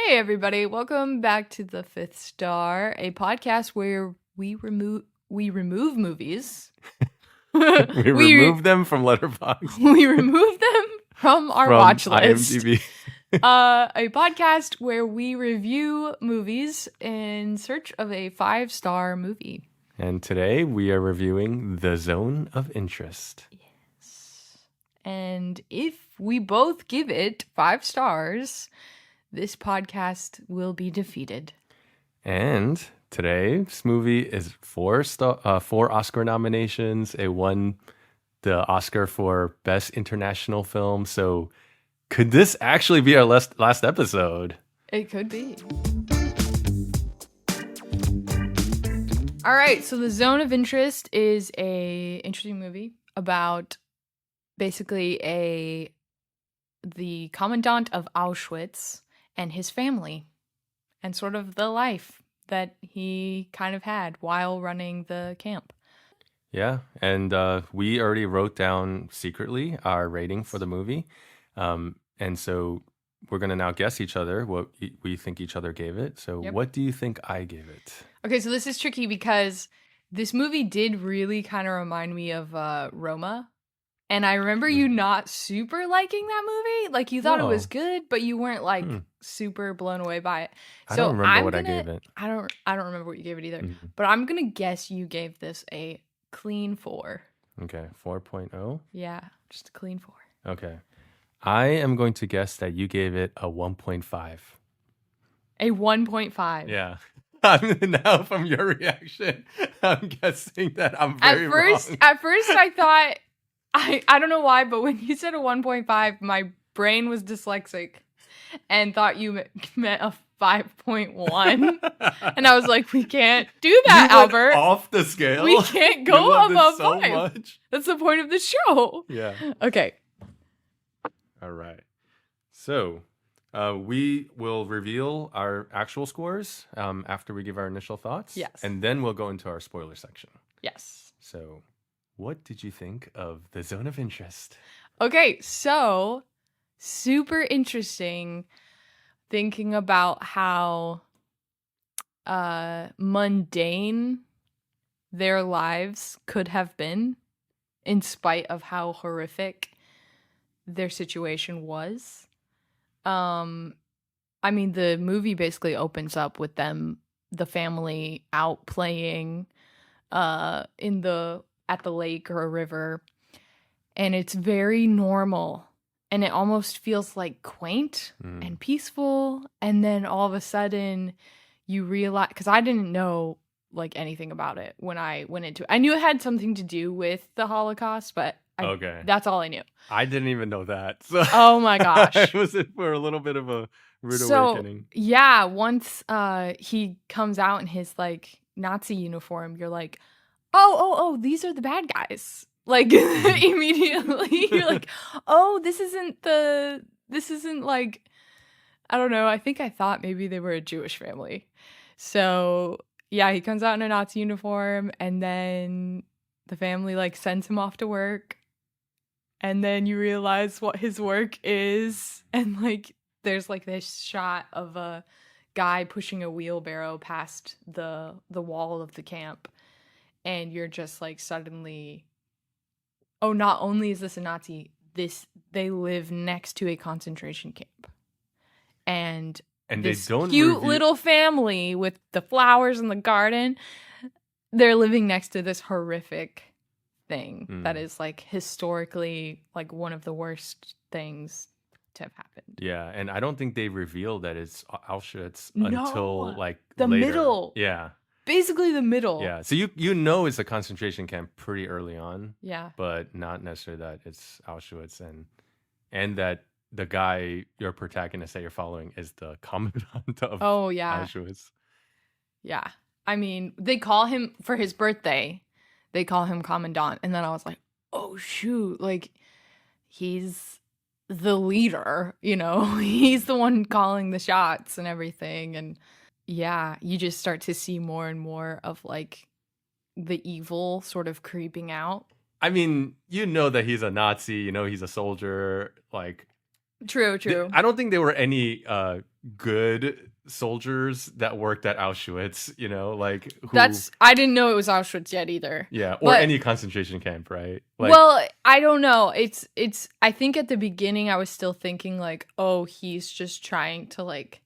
Hey everybody, welcome back to The Fifth Star, a podcast where we remove movies. we remove them from Letterboxd. We remove them from our from watch list. IMDb. A podcast where we review movies in search of a 5-star movie. And today we are reviewing The Zone of Interest. Yes. And if we both give it 5 stars, this podcast will be defeated. And today's movie is 4 Oscar nominations. It won the Oscar for Best International Film. So could this actually be our last episode? It could be. All right, so The Zone of Interest is a interesting movie about basically the commandant of Auschwitz and his family and sort of the life that he kind of had while running the camp. Yeah, and we already wrote down secretly our rating for the movie. And so we're going to now guess each other what we think each other gave it. So What do you think I gave it? Okay, so this is tricky because this movie did really kind of remind me of Roma. And I remember you not super liking that movie. Like, you thought it was good, but you weren't, like, super blown away by it. So I don't remember what I gave it. I don't remember what you gave it either. Mm-hmm. But I'm going to guess you gave this a clean 4. Okay, 4.0? Yeah, just a clean 4. Okay. I am going to guess that you gave it a 1.5. A 1.5? Yeah. Now from your reaction, I'm guessing that I'm very wrong. At first I thought... I don't know why, but when you said a 1.5, my brain was dyslexic and thought you meant a 5.1. And I was like, we can't do that, Albert. Off the scale. We can't go above so 5. Much. That's the point of the show. Yeah. Okay. All right. So we will reveal our actual scores after we give our initial thoughts. Yes. And then we'll go into our spoiler section. Yes. So what did you think of The Zone of Interest? Okay, so super interesting thinking about how mundane their lives could have been in spite of how horrific their situation was. I mean, the movie basically opens up with them, the family out playing at the lake or a river, and it's very normal, and it almost feels like quaint and peaceful. And then all of a sudden you realize, because I didn't know like anything about it when I went into it. I knew it had something to do with the Holocaust, but that's all I knew. I didn't even know that. So oh my gosh. I was in for a little bit of a rude awakening. Yeah, once he comes out in his like Nazi uniform, you're like, oh, these are the bad guys. Like, immediately, you're like, oh, this isn't like, I don't know, I think I thought maybe they were a Jewish family. So, yeah, he comes out in a Nazi uniform, and then the family, like, sends him off to work, and then you realize what his work is, and, like, there's, like, this shot of a guy pushing a wheelbarrow past the wall of the camp. And you're just like suddenly, oh, not only is this a Nazi, they live next to a concentration camp. And this they don't cute little family with the flowers in the garden, they're living next to this horrific thing that is like historically like one of the worst things to have happened. Yeah, and I don't think they reveal that it's Auschwitz until like the later. Middle. Yeah. Basically the middle. Yeah. So you know it's a concentration camp pretty early on. Yeah. But not necessarily that it's Auschwitz and that the guy, your protagonist that you're following, is the commandant of Auschwitz. Yeah. I mean, they call him for his birthday. They call him commandant, and then I was like, "Oh shoot, like he's the leader, you know? He's the one calling the shots and everything." And yeah, you just start to see more and more of like the evil sort of creeping out. I mean, you know that he's a Nazi, you know he's a soldier, like True. I don't think there were any good soldiers that worked at Auschwitz, you know, like who, I didn't know it was Auschwitz yet either. yeah, or But any concentration camp, right? Like, well, I don't know. It's I think at the beginning I was still thinking like, oh, he's just trying to like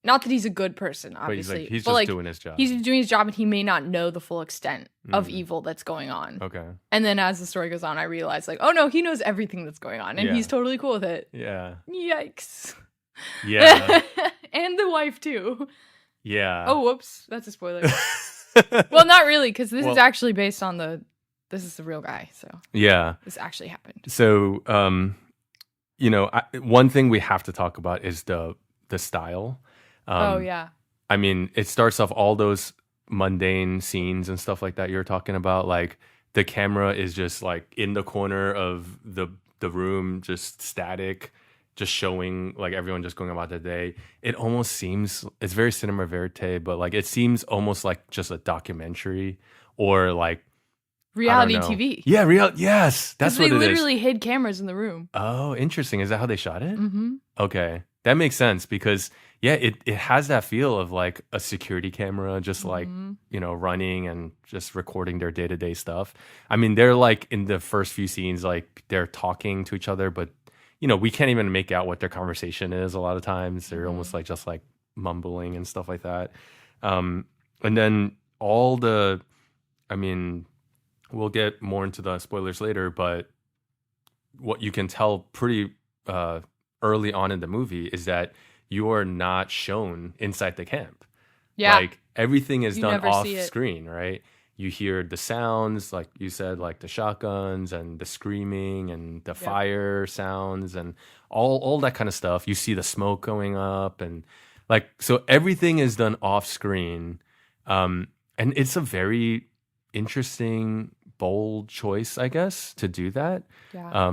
not that he's a good person, but he's obviously. he's but just like doing his job. he's doing his job and he may not know the full extent of Mm. evil that's going on. Okay. And then as the story goes on, I realize like, oh no, he knows everything that's going on and Yeah. he's totally cool with it. Yeah. Yikes. Yeah. And the wife too. Yeah. Oh, whoops. That's a spoiler. Well, not really, because this Well- is actually based on this is the real guy, so Yeah. this actually happened. So, you know, one thing we have to talk about is the style. Oh yeah. I mean, it starts off all those mundane scenes and stuff like that you're talking about. Like the camera is just like in the corner of the room, just static, just showing like everyone just going about their day. It almost seems, it's very cinema verite, but like it seems almost like just a documentary or like Reality I don't know. TV. Yeah, yes, that's what they it is. literally hid cameras in the room. Oh, interesting. Is that how they shot it? Mm-hmm. Okay. That makes sense because yeah, it has that feel of like a security camera just like, you know, running and just recording their day-to-day stuff. I mean, they're like in the first few scenes like they're talking to each other, but you know, we can't even make out what their conversation is a lot of times. They're almost like just like mumbling and stuff like that. And then I mean, we'll get more into the spoilers later, but what you can tell pretty early on in the movie is that you are not shown inside the camp. Yeah. Like everything is You done never off see it. screen, right? You hear the sounds, like you said, like the shotguns and the screaming and the fire sounds and all that kind of stuff. You see the smoke going up and like, so everything is done off screen. And it's a very interesting, bold choice, I guess, to do that. Yeah.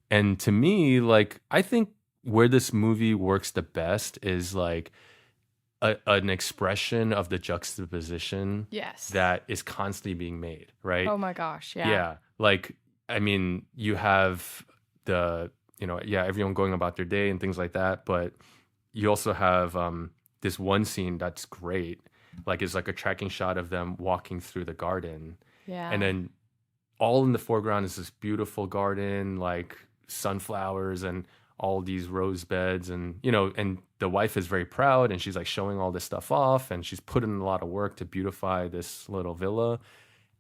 And to me, like, I think where this movie works the best is like an expression of the juxtaposition Yes. that is constantly being made, right? Oh my gosh. Yeah. Yeah. Like, I mean, you have everyone going about their day and things like that, but you also have this one scene that's great. Like, it's like a tracking shot of them walking through the garden. Yeah. And then all in the foreground is this beautiful garden, like sunflowers and all these rose beds. And, you know, and the wife is very proud and she's like showing all this stuff off and she's put in a lot of work to beautify this little villa.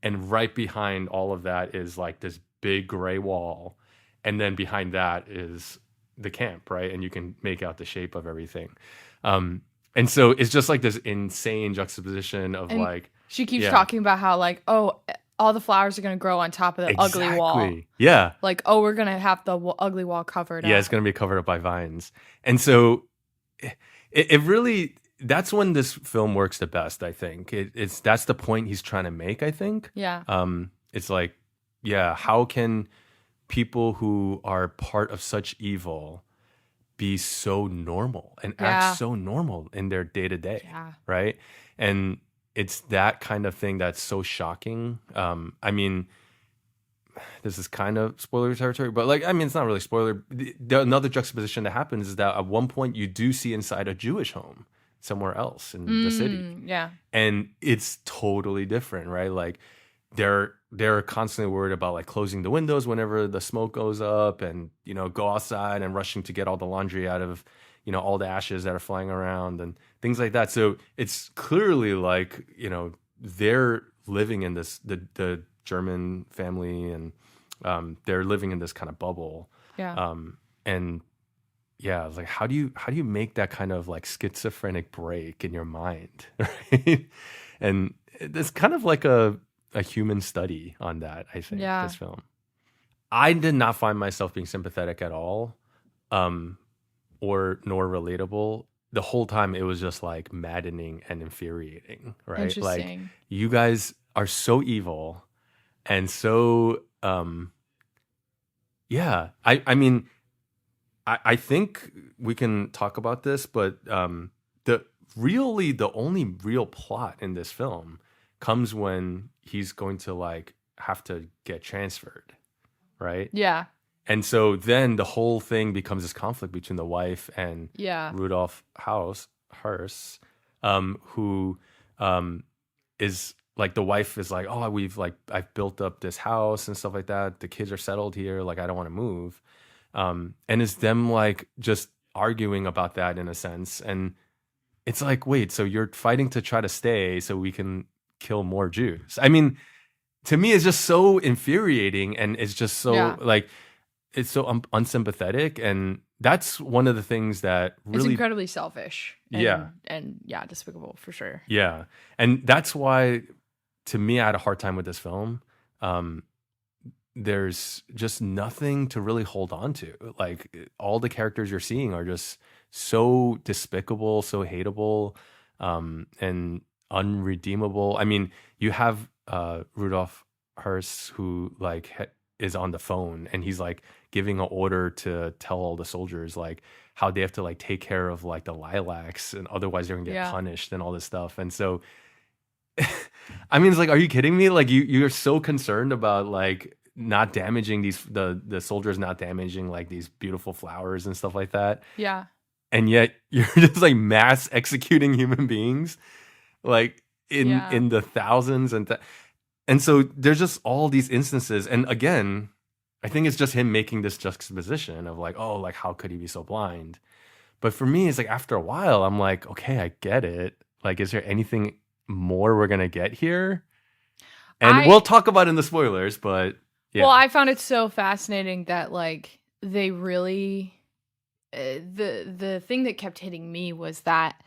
And right behind all of that is like this big gray wall. And then behind that is the camp, right? And you can make out the shape of everything. And so it's just like this insane juxtaposition of And like, she keeps yeah. talking about how like, oh, all the flowers are going to grow on top of the ugly wall. Yeah. Like, oh, we're going to have the ugly wall covered up. Yeah, it's going to be covered up by vines. And so it really, that's when this film works the best, I think. That's the point he's trying to make, I think. Yeah. It's like, yeah, how can people who are part of such evil be so normal and act so normal in their day-to-day, right? And it's that kind of thing that's so shocking. I mean, this is kind of spoiler territory, but like, I mean, it's not really spoiler. Another juxtaposition that happens is that at one point you do see inside a Jewish home somewhere else in the city. Yeah. And it's totally different, right? Like they're constantly worried about like closing the windows whenever the smoke goes up and, you know, go outside and rushing to get all the laundry out of, you know, all the ashes that are flying around and things like that. So it's clearly like, you know, they're living in this, the German family and they're living in this kind of bubble. Yeah. And yeah, it's like, how do you make that kind of like schizophrenic break in your mind? Right. And it's kind of like a human study on that, I think, this film. I did not find myself being sympathetic at all, or nor relatable. The whole time it was just like maddening and infuriating, right? Like, Interesting. you guys are so evil and so yeah. I mean, I think we can talk about this, but the only real plot in this film comes when he's going to like have to get transferred, right? Yeah. And so then the whole thing becomes this conflict between the wife and Yeah. Rudolph Hearst, who is like, the wife is like, oh, I've built up this house and stuff like that. The kids are settled here. Like, I don't want to move. And it's them like just arguing about that in a sense. And it's like, wait, so you're fighting to try to stay so we can kill more Jews? I mean, to me, it's just so infuriating, and it's just so Yeah. like, it's so unsympathetic, and that's one of the things that It's really, incredibly selfish. And, Yeah. And yeah, despicable for sure. yeah, and that's why, to me, I had a hard time with this film. There's just nothing to really hold on to. Like, all the characters you're seeing are just so despicable, so hateable, and unredeemable. I mean, you have Rudolph Hearst, who like is on the phone, and he's like giving an order to tell all the soldiers like how they have to like take care of like the lilacs, and otherwise they're gonna get Yeah. punished and all this stuff. And so, I mean, it's like, are you kidding me? Like, you're so concerned about like not damaging the soldiers, not damaging like these beautiful flowers and stuff like that, Yeah. and yet you're just like mass executing human beings, like Yeah. in the thousands. And so there's just all these instances. And again, I think it's just him making this juxtaposition of like, oh, like, how could he be so blind? But for me, it's like, after a while, I'm like, okay, I get it. Like, is there anything more we're gonna get here? And we'll talk about it in the spoilers, but yeah. Well, I found it so fascinating that like they really the thing that kept hitting me was that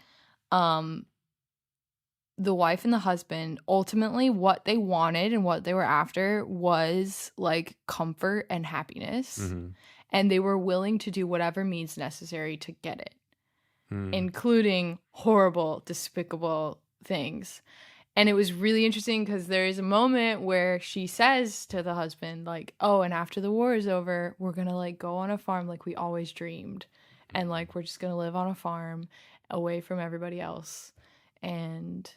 the wife and the husband, ultimately what they wanted and what they were after was like comfort and happiness. Mhm. And they were willing to do whatever means necessary to get it, Mm. including horrible, despicable things. And it was really interesting because there is a moment where she says to the husband, like, oh, and after the war is over, we're going to like go on a farm like we always dreamed. And like, we're just going to live on a farm away from everybody else. And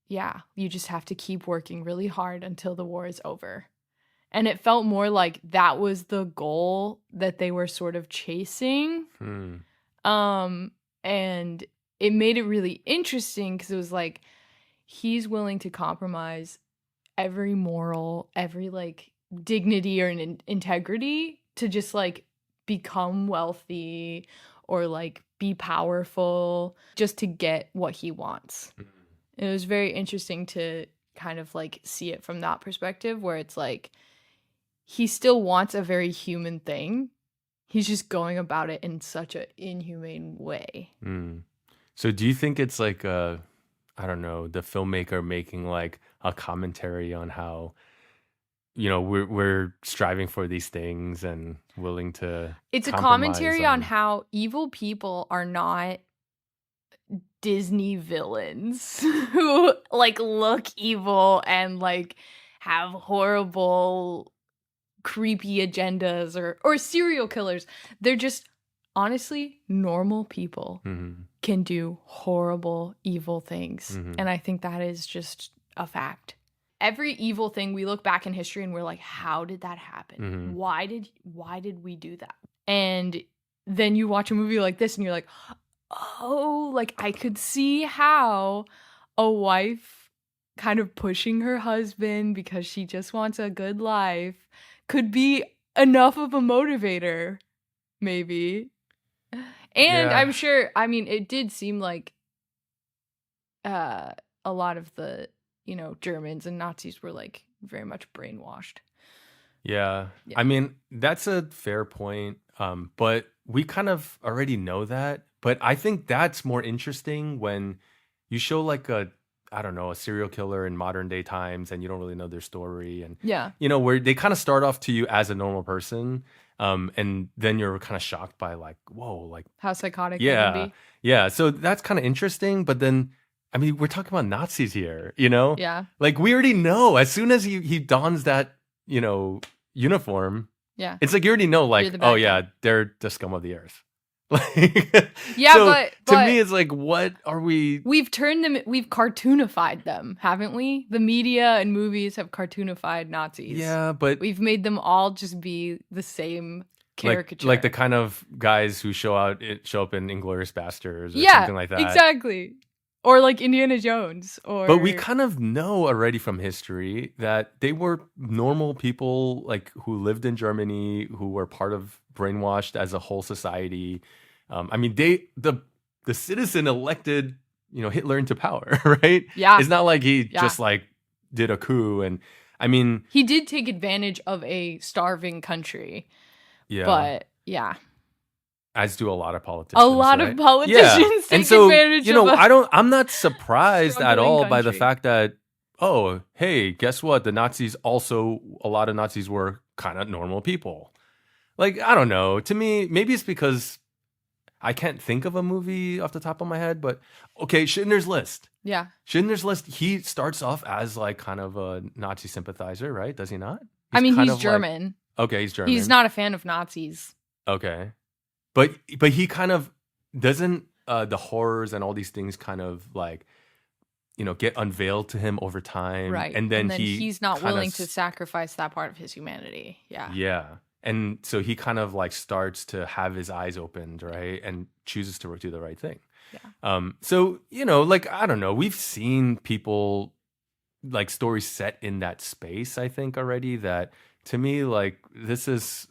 yeah, you just have to keep working really hard until the war is over. And it felt more like that was the goal that they were sort of chasing. And it made it really interesting because it was like, he's willing to compromise every moral, every like dignity or integrity to just like become wealthy or like be powerful just to get what he wants. It was very interesting to kind of like see it from that perspective, where it's like he still wants a very human thing. He's just going about it in such an inhumane way. So do you think it's like I don't know, the filmmaker making like a commentary on how, you know, we're striving for these things and willing to It's a compromise commentary on how evil people are not Disney villains who like look evil and like have horrible creepy agendas or serial killers. They're just honestly normal people can do horrible evil things. And I think that is just a fact. Every evil thing, we look back in history and we're like, how did that happen? Why did we do that? And then you watch a movie like this and you're like, oh, like I could see how a wife kind of pushing her husband because she just wants a good life could be enough of a motivator, maybe. And I'm sure, I mean, it did seem like a lot of the, you know, Germans and Nazis were like very much brainwashed. Yeah. I mean, that's a fair point. But we kind of already know that. But I think that's more interesting when you show like a serial killer in modern day times and you don't really know their story. And, you know, where they kind of start off to you as a normal person. And then you're kind of shocked by like, whoa, like how psychotic they can be. Yeah. So that's kind of interesting. But then, I mean, we're talking about Nazis here, you know? Yeah. Like, we already know as soon as he dons that, you know, uniform. Yeah. It's like you already know, like, oh yeah, they're the scum of the earth. Like, yeah, so but to me, it's like, what are we? We've cartoonified them, haven't we? The media and movies have cartoonified Nazis. Yeah, but we've made them all just be the same caricature. Like the kind of guys who show up in Inglourious Basterds or yeah, something like that. Exactly. Or like Indiana Jones. Or But we kind of know already from history that they were normal people, like who lived in Germany, who were part of brainwashed as a whole society. I mean, the citizen elected, Hitler into power, right? Yeah. It's not like he just like did a coup. And I mean, he did take advantage of a starving country. Yeah. But yeah. As do a lot of politicians. A lot right? of politicians take and so, advantage of I'm not surprised at all by the country. fact that, oh, hey, guess what? A lot of Nazis were kind of normal people. Like, I don't know. To me, maybe it's because I can't think of a movie off the top of my head, but okay, Schindler's List. Yeah. Schindler's List, he starts off as like kind of a Nazi sympathizer, right? Does he not? He's German. Okay, he's German. He's not a fan of Nazis. Okay. But he kind of doesn't the horrors and all these things kind of like, get unveiled to him over time. Right. And then he's not willing to sacrifice that part of his humanity. Yeah. Yeah. And so he kind of like starts to have his eyes opened, right? And chooses to do the right thing. Yeah. So, like, I don't know. We've seen people like stories set in that space, I think already, that to me, like, this is,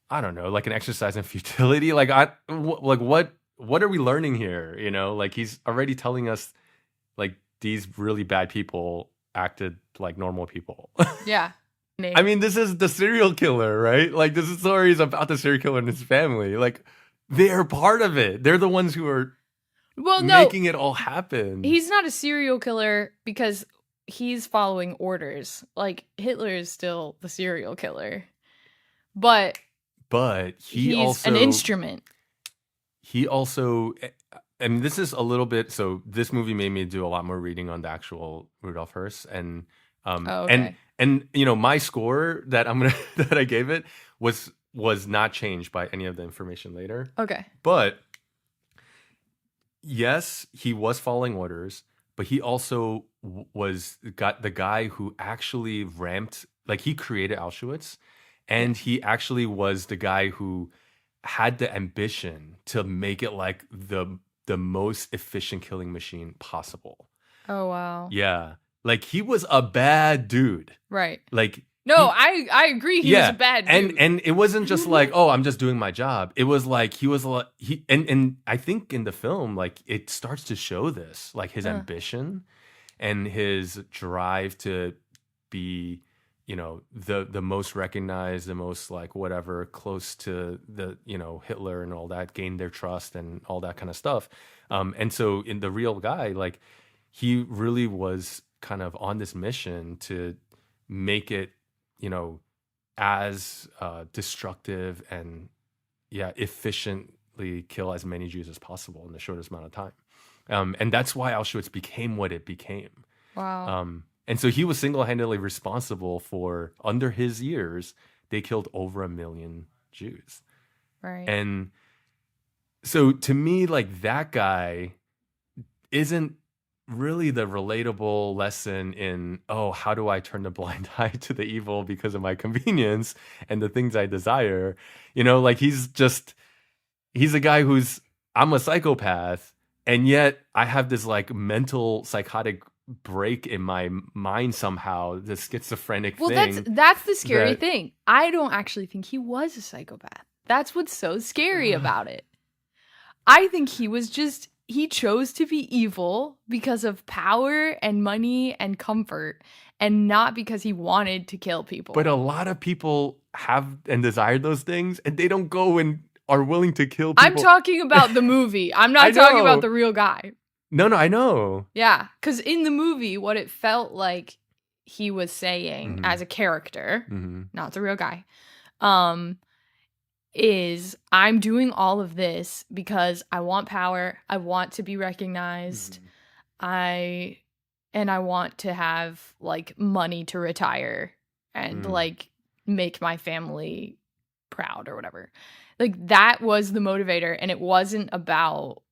I don't know, like an exercise in futility. Like, what are we learning here? Like he's already telling us like these really bad people acted like normal people. Yeah. I mean, this is the serial killer, right? Like this story is about the serial killer and his family. Like they're part of it. They're the ones who are making it all happen. He's not a serial killer because he's following orders. Like Hitler is still the serial killer. But he's also an instrument. He also, I mean, this is a little bit. So this movie made me do a lot more reading on the actual Rudolf Hirsch, and and my score that that I gave it was not changed by any of the information later. Okay, but yes, he was following orders, but he also got the guy who actually ramped, like he created Auschwitz. And he actually was the guy who had the ambition to make it like the most efficient killing machine possible. Oh, wow. Yeah. Like he was a bad dude. Right. Like I agree he was a bad dude. And it wasn't just like, oh, I'm just doing my job. It was like and I think in the film, like it starts to show this, like his ambition and his drive to be the most recognized, the most like whatever, close to the Hitler and all that, gained their trust and all that kind of stuff. And so in the real guy, like he really was kind of on this mission to make it as destructive and efficiently kill as many Jews as possible in the shortest amount of time. And that's why Auschwitz became what it became. Wow. And so he was single-handedly responsible for, under his years, they killed over 1 million Jews. Right. And so to me, like that guy isn't really the relatable lesson in, oh, how do I turn a blind eye to the evil because of my convenience and the things I desire? Like he's a guy who's, I'm a psychopath, and yet I have this like mental psychotic break in my mind somehow, the schizophrenic thing. Well, that's the scary thing. I don't actually think he was a psychopath. That's what's so scary about it. I think he chose to be evil because of power and money and comfort, and not because he wanted to kill people. But a lot of people have and desire those things, and they don't go and are willing to kill people. I'm talking about the movie. I'm not talking about the real guy. No, I know. Yeah, because in the movie, what it felt like he was saying as a character, not the real guy, is I'm doing all of this because I want power, I want to be recognized, I want to have like money to retire and like make my family proud or whatever. Like that was the motivator, and it wasn't about,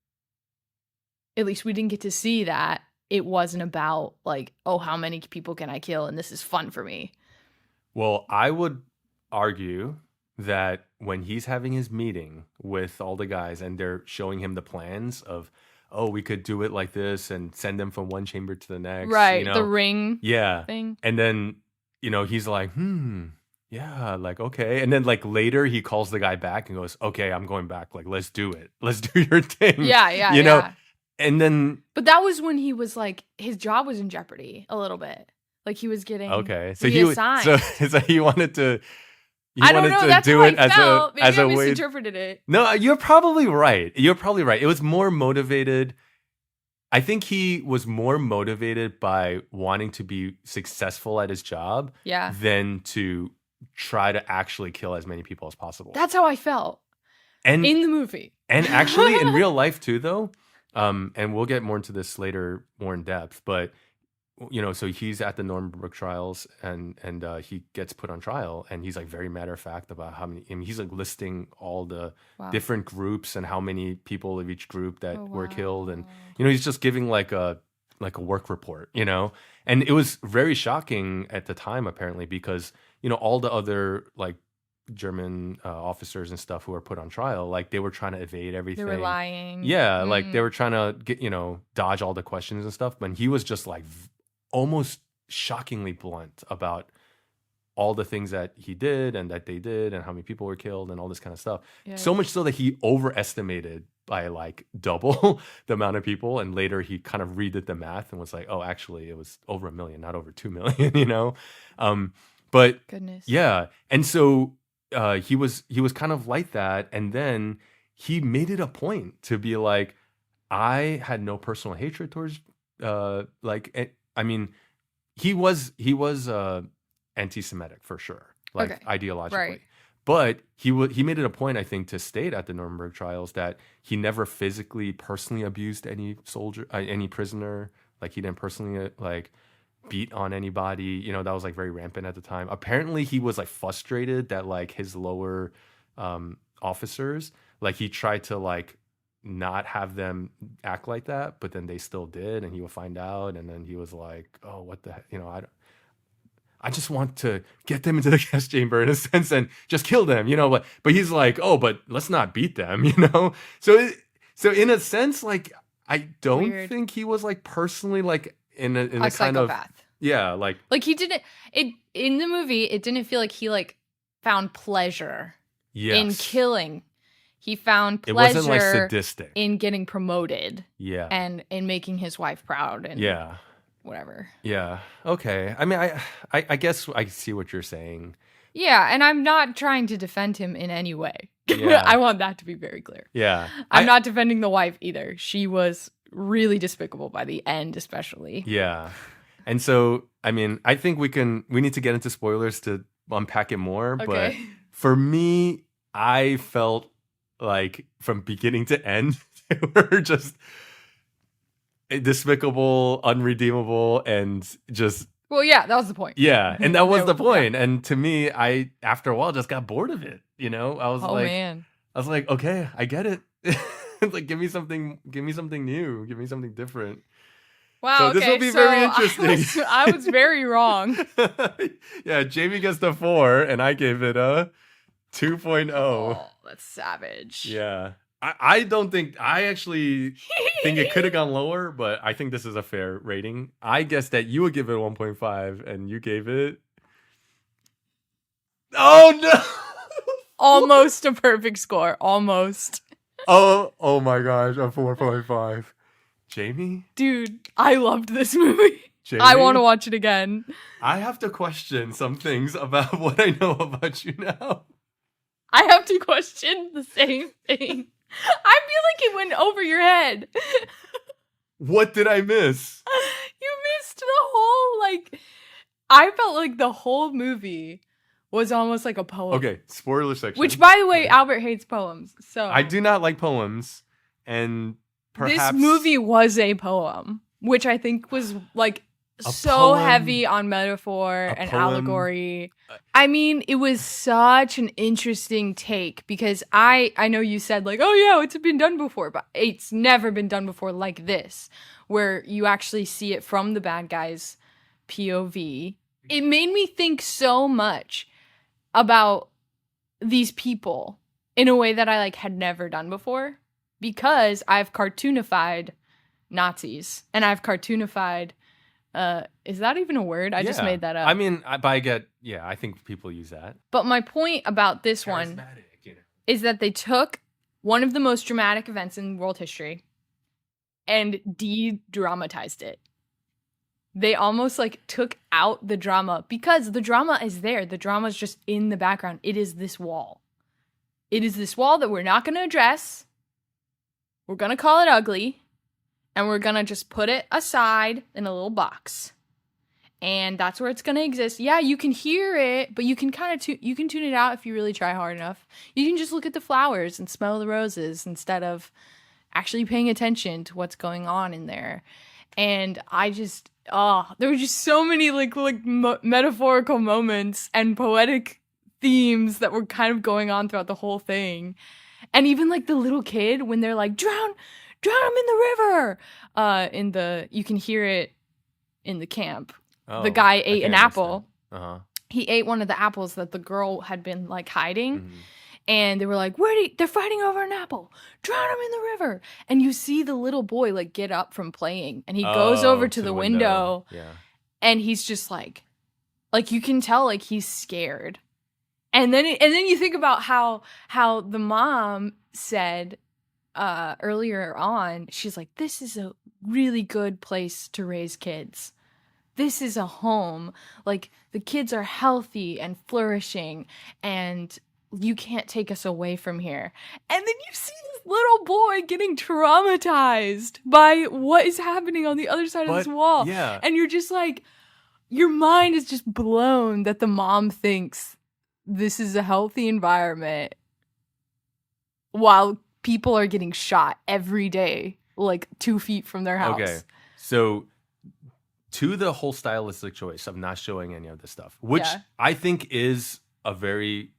at least we didn't get to see that. It wasn't about like, oh, how many people can I kill and this is fun for me. Well, I would argue that when he's having his meeting with all the guys and they're showing him the plans of, oh, we could do it like this and send them from one chamber to the next, Right, the ring Yeah. thing. And then, he's like, yeah, like, okay. And then like later he calls the guy back and goes, okay, I'm going back. Like, let's do it. Let's do your thing. Yeah, yeah. And then. But that was when he was like, his job was in jeopardy a little bit. Like he was getting So reassigned. so he wanted to. I don't know. That's do how it I felt. as Maybe a I way. misinterpreted it. No, you're probably right. It was more motivated. I think he was more motivated by wanting to be successful at his job than to try to actually kill as many people as possible. That's how I felt in the movie. And actually in real life too, though. And we'll get more into this later, more in depth. But, so he's at the Nuremberg trials and he gets put on trial. And he's like very matter of fact about how many. I mean, he's like listing all the different groups and how many people of each group that were killed. And, he's just giving like a work report, And it was very shocking at the time, apparently, because, all the other like German officers and stuff who were put on trial, like they were trying to evade everything. They were lying. Yeah, like they were trying to get, dodge all the questions and stuff. But he was just like almost shockingly blunt about all the things that he did and that they did and how many people were killed and all this kind of stuff. Yeah, so much so that he overestimated by like double the amount of people. And later he kind of redid the math and was like, oh, actually it was over 1 million, not over 2 million, But goodness. Yeah. And so he was kind of like that. And then he made it a point to be like, I had no personal hatred towards he was anti-Semitic for sure, like ideologically. Right. But he made it a point, I think, to state at the Nuremberg trials that he never physically, personally abused any soldier, any prisoner. Like he didn't personally beat on anybody. That was like very rampant at the time. Apparently, he was like frustrated that like his lower officers, like he tried to like not have them act like that, but then they still did, and he would find out, and then he was like, "Oh, what the heck?" I just want to get them into the gas chamber in a sense and just kill them, But he's like, "Oh, but let's not beat them," So in a sense, like I don't think he was like personally like in a kind psychopath. Like he didn't. In the movie, it didn't feel like he like found pleasure in killing. He found pleasure. It wasn't like sadistic in getting promoted. Yeah, and in making his wife proud. And whatever. Yeah. Okay. I mean, I guess I see what you're saying. Yeah, and I'm not trying to defend him in any way. Yeah. I want that to be very clear. Yeah. I'm not defending the wife either. She was really despicable by the end, especially. Yeah. And so, I mean, I think we need to get into spoilers to unpack it more. Okay. But for me, I felt like from beginning to end, they were just despicable, unredeemable, and just... Well, yeah, that was the point. Yeah, and that was the point. And to me, I, after a while, just got bored of it. I was man. I was like, okay, I get it. Like, give me something new. Give me something different. Wow, so this will be very interesting. I was very wrong. Yeah, Jamie gets the 4, and I gave it a 2.0. Oh, that's savage. Yeah. I actually think it could have gone lower, but I think this is a fair rating. I guess that you would give it 1.5, and you gave it... Oh, no! Almost a perfect score. Almost. Oh my gosh, a 4.5. Jamie? Dude, I loved this movie. Jamie? I want to watch it again. I have to question some things about what I know about you now. I have to question the same thing. I feel like it went over your head. What did I miss? You missed the whole, I felt like the whole movie was almost like a poem. Okay, spoiler section. Which, by the way, Albert hates poems. So I do not like poems, and perhaps... This movie was a poem, which I think was, so heavy on metaphor and allegory. I mean, it was such an interesting take because I know you said oh yeah, it's been done before, but it's never been done before like this, where you actually see it from the bad guy's POV. It made me think so much about these people in a way that I like had never done before, because I've cartoonified Nazis and I've cartoonified is that even a word? I just made that up. I mean, I think people use that. But my point about this one is that they took one of the most dramatic events in world history and de-dramatized it. They almost like took out the drama, because the drama is there. The drama is just in the background. It is this wall. It is this wall that we're not going to address. We're going to call it ugly. And we're going to just put it aside in a little box. And that's where it's going to exist. Yeah, you can hear it, but you can kind of you can tune it out if you really try hard enough. You can just look at the flowers and smell the roses instead of actually paying attention to what's going on in there. And I just, there were just so many like metaphorical moments and poetic themes that were kind of going on throughout the whole thing. And even like the little kid, when they're like, drown him in the river. You can hear it in the camp. The guy ate an apple. He ate one of the apples that the girl had been like hiding. Mm-hmm. And they were like, they're fighting over an apple. Drown him in the river. And you see the little boy like get up from playing, and he goes over to the window. Yeah. And he's just like you can tell like he's scared. And then you think about how the mom said earlier on, she's like, this is a really good place to raise kids. This is a home. Like, the kids are healthy and flourishing, and you can't take us away from here. And then you see this little boy getting traumatized by what is happening on the other side of this wall. Yeah. And you're just like, your mind is just blown that the mom thinks this is a healthy environment while people are getting shot every day, like 2 feet from their house. Okay. So to the whole stylistic choice of not showing any of this stuff, which I think is a very,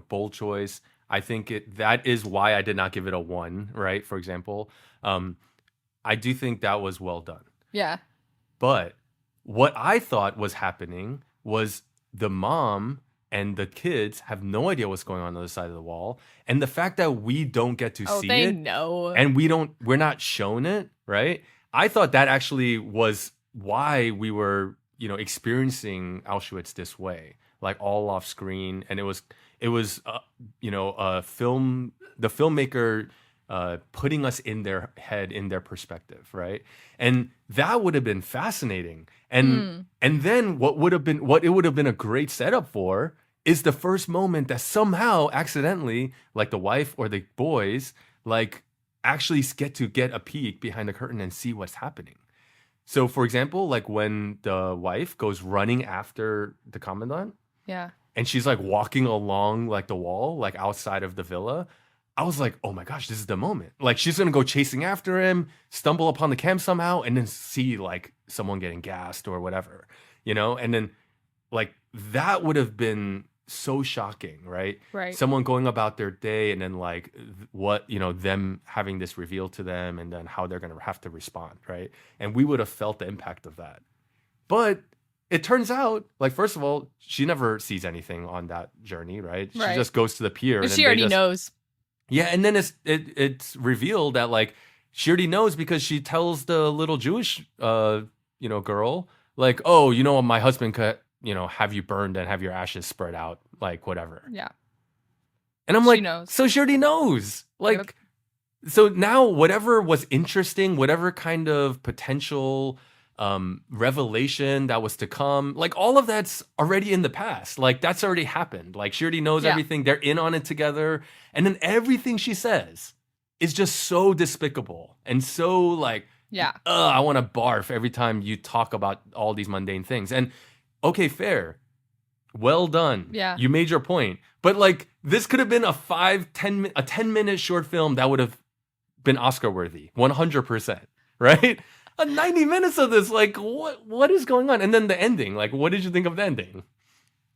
bold choice. I think that is why I did not give it a 1, right? For example, I do think that was well done. Yeah. But what I thought was happening was the mom and the kids have no idea what's going on the other side of the wall. And the fact that we don't get to see it. Know. And we're not shown it, right? I thought that actually was why we were, experiencing Auschwitz this way, like all off screen. And it was a film, the filmmaker putting us in their head, in their perspective, right? And that would have been fascinating. And then what it would have been a great setup for is the first moment that somehow accidentally, like the wife or the boys, like actually get a peek behind the curtain and see what's happening. So, for example, like when the wife goes running after the commandant, and she's like walking along like the wall, like outside of the villa, I was like, oh my gosh, this is the moment. Like, she's gonna go chasing after him, stumble upon the camp somehow, and then see like someone getting gassed or whatever, and then like that would have been so shocking, right? Right. Someone going about their day, and then like what, them having this revealed to them, and then how they're going to have to respond, right? And we would have felt the impact of that. But it turns out, like, first of all, she never sees anything on that journey, right? She just goes to the pier. And she already knows. Yeah, and then it's revealed that like she already knows because she tells the little Jewish girl, like, oh, my husband could have you burned and have your ashes spread out, like whatever. Yeah. And I'm like, so she already knows. Like, so now whatever was interesting, whatever kind of potential revelation that was to come, like all of that's already in the past. Like that's already happened. Like she already knows everything. They're in on it together. And then everything she says is just so despicable and so like, I want to barf every time you talk about all these mundane things. And okay, fair. Well done. Yeah. You made your point. But like this could have been a 10-minute short film that would have been Oscar worthy. 100%. Right? 90 minutes of this, like what is going on? And then the ending. Like, what did you think of the ending?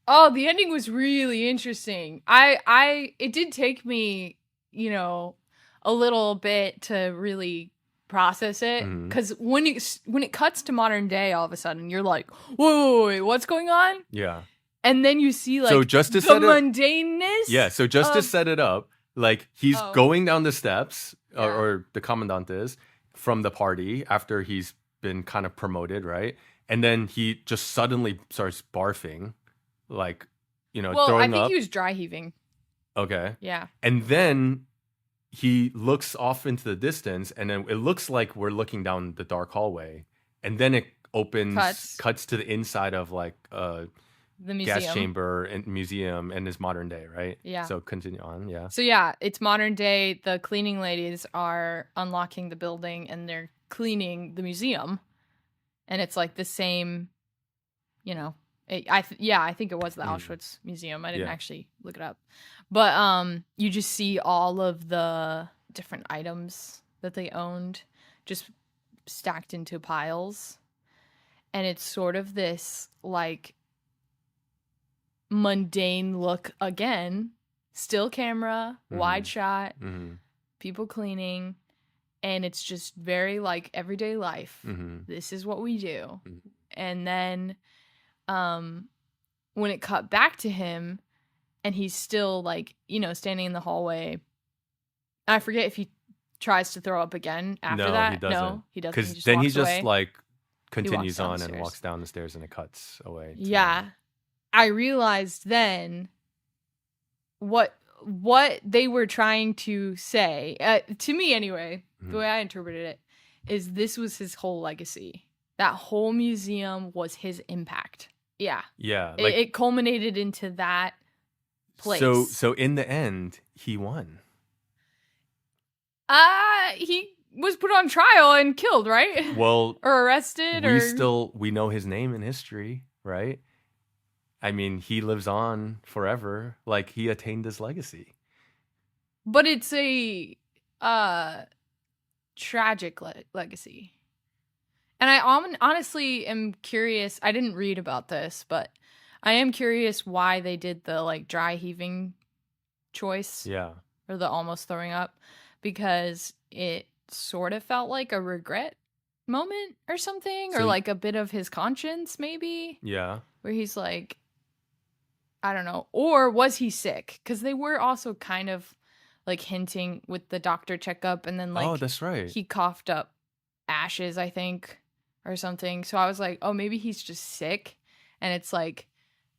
Oh, the ending was really interesting. It did take me, a little bit to really process it, because when it cuts to modern day, all of a sudden you're like, whoa, wait, what's going on? Yeah. And then you see like So just to the set it, mundaneness. yeah. So just to of- set it up, like he's Oh. going down the steps, Yeah. or the commandant is, from the party after he's been kind of promoted, right? And then he just suddenly starts barfing, like, Well, I throwing think up. he was dry heaving. Okay. Yeah. And then he looks off into the distance, and then it looks like we're looking down the dark hallway, and then it cuts to the inside of like The museum. gas chamber and museum, and is modern day, right? Yeah. So continue on, yeah. So yeah, it's modern day. The cleaning ladies are unlocking the building and they're cleaning the museum, and it's like the same, I think it was the Auschwitz Museum. I didn't actually look it up, but you just see all of the different items that they owned just stacked into piles, and it's sort of this like mundane look again, still camera, wide shot, people cleaning, and it's just very like everyday life. This is what we do. And then when it cut back to him and he's still like, standing in the hallway, I forget if he tries to throw up again after that. He doesn't. No, he doesn't. Because then he just away. like continues down on the and stairs. walks down the stairs, and it cuts away. Yeah. I realized then what they were trying to say, to me anyway, the way I interpreted it, is this was his whole legacy. That whole museum was his impact. Yeah. Yeah. Like, it culminated into that place. So in the end, he won. He was put on trial and killed, right? Well, or arrested, we know his name in history, right? I mean, he lives on forever. Like, he attained his legacy. But it's a tragic legacy. And I honestly am curious. I didn't read about this, but I am curious why they did the like dry heaving choice. Yeah. Or the almost throwing up, because it sort of felt like a regret moment or something, or like a bit of his conscience maybe. Yeah. Where he's like, I don't know. Or was he sick? Because they were also kind of like hinting with the doctor checkup, and then like, oh, that's right, he coughed up ashes, I think, or something. So I was like, oh, maybe he's just sick. And it's like,